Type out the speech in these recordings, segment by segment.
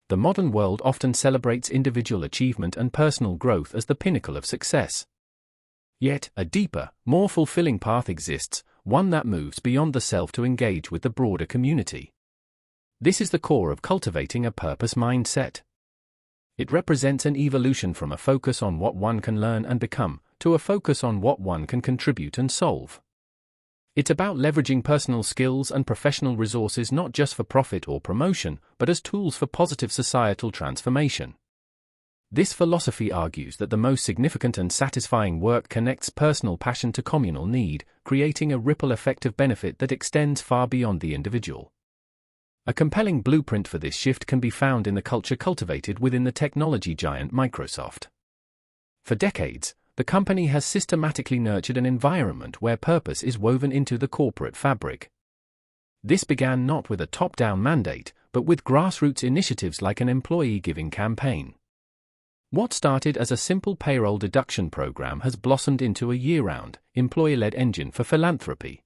The modern world often celebrates individual achievement and personal growth as the pinnacle of success. Yet, a deeper, more fulfilling path exists, one that moves beyond the self to engage with the broader community. This is the core of cultivating a purpose mindset. It represents an evolution from a focus on what one can learn and become, to a focus on what one can contribute and solve. It's about leveraging personal skills and professional resources not just for profit or promotion, but as tools for positive societal transformation. This philosophy argues that the most significant and satisfying work connects personal passion to communal need, creating a ripple effect of benefit that extends far beyond the individual. A compelling blueprint for this shift can be found in the culture cultivated within the technology giant Microsoft. For decades, the company has systematically nurtured an environment where purpose is woven into the corporate fabric. This began not with a top-down mandate, but with grassroots initiatives like an employee giving campaign. What started as a simple payroll deduction program has blossomed into a year-round, employee-led engine for philanthropy.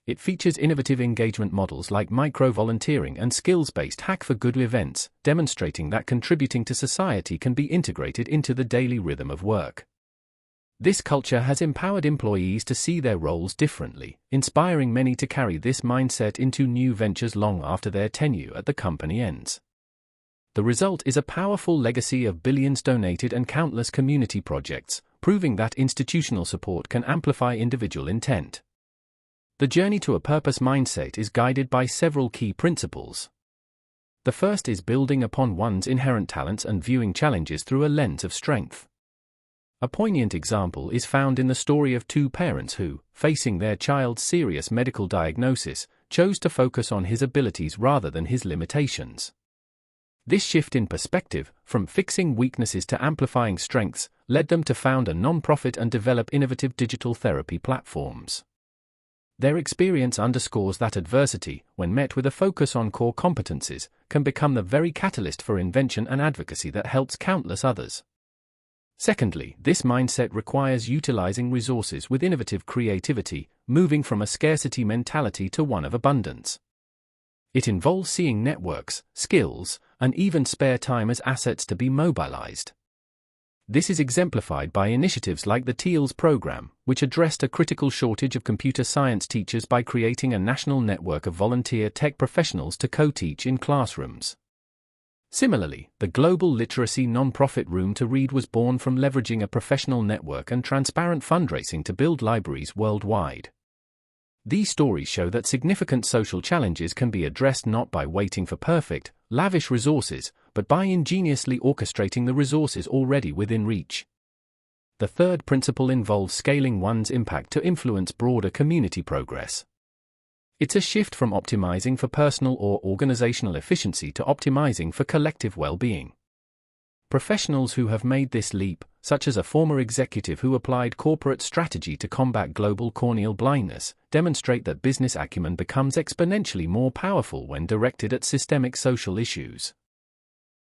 It features innovative engagement models like micro-volunteering and skills-based hack-for-good events, demonstrating that contributing to society can be integrated into the daily rhythm of work. This culture has empowered employees to see their roles differently, inspiring many to carry this mindset into new ventures long after their tenure at the company ends. The result is a powerful legacy of billions donated and countless community projects, proving that institutional support can amplify individual intent. The journey to a purpose mindset is guided by several key principles. The first is building upon one's inherent talents and viewing challenges through a lens of strength. A poignant example is found in the story of two parents who, facing their child's serious medical diagnosis, chose to focus on his abilities rather than his limitations. This shift in perspective, from fixing weaknesses to amplifying strengths, led them to found a non-profit and develop innovative digital therapy platforms. Their experience underscores that adversity, when met with a focus on core competencies, can become the very catalyst for invention and advocacy that helps countless others. Secondly, this mindset requires utilizing resources with innovative creativity, moving from a scarcity mentality to one of abundance. It involves seeing networks, skills, and even spare time as assets to be mobilized. This is exemplified by initiatives like the TEALS program, which addressed a critical shortage of computer science teachers by creating a national network of volunteer tech professionals to co-teach in classrooms. Similarly, the Global Literacy Nonprofit Room to Read was born from leveraging a professional network and transparent fundraising to build libraries worldwide. These stories show that significant social challenges can be addressed not by waiting for perfect, lavish resources, but by ingeniously orchestrating the resources already within reach. The third principle involves scaling one's impact to influence broader community progress. It's a shift from optimizing for personal or organizational efficiency to optimizing for collective well-being. Professionals who have made this leap, such as a former executive who applied corporate strategy to combat global corneal blindness, demonstrate that business acumen becomes exponentially more powerful when directed at systemic social issues.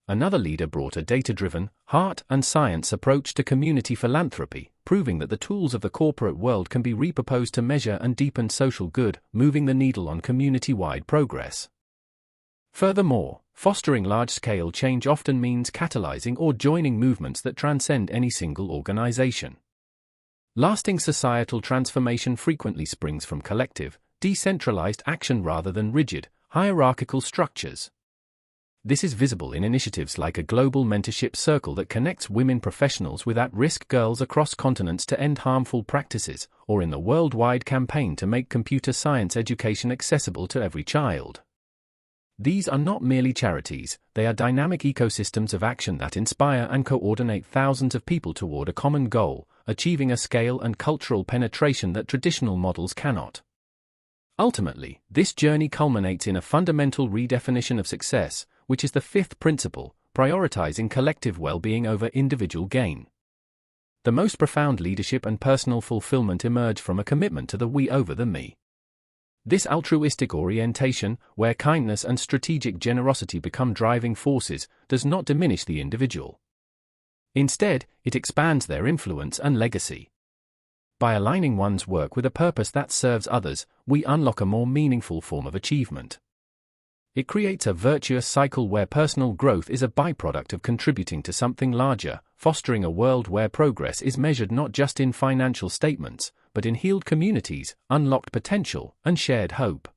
Another leader brought a data-driven, heart and science approach to community philanthropy, proving that the tools of the corporate world can be repurposed to measure and deepen social good, moving the needle on community-wide progress. Furthermore, fostering large-scale change often means catalyzing or joining movements that transcend any single organization. Lasting societal transformation frequently springs from collective, decentralized action rather than rigid, hierarchical structures. This is visible in initiatives like a global mentorship circle that connects women professionals with at-risk girls across continents to end harmful practices, or in the worldwide campaign to make computer science education accessible to every child. These are not merely charities, they are dynamic ecosystems of action that inspire and coordinate thousands of people toward a common goal, achieving a scale and cultural penetration that traditional models cannot. Ultimately, this journey culminates in a fundamental redefinition of success, which is the fifth principle, prioritizing collective well-being over individual gain. The most profound leadership and personal fulfillment emerge from a commitment to the we over the me. This altruistic orientation, where kindness and strategic generosity become driving forces, does not diminish the individual. Instead, it expands their influence and legacy. By aligning one's work with a purpose that serves others, we unlock a more meaningful form of achievement. It creates a virtuous cycle where personal growth is a byproduct of contributing to something larger, fostering a world where progress is measured not just in financial statements, but in healed communities, unlocked potential, and shared hope.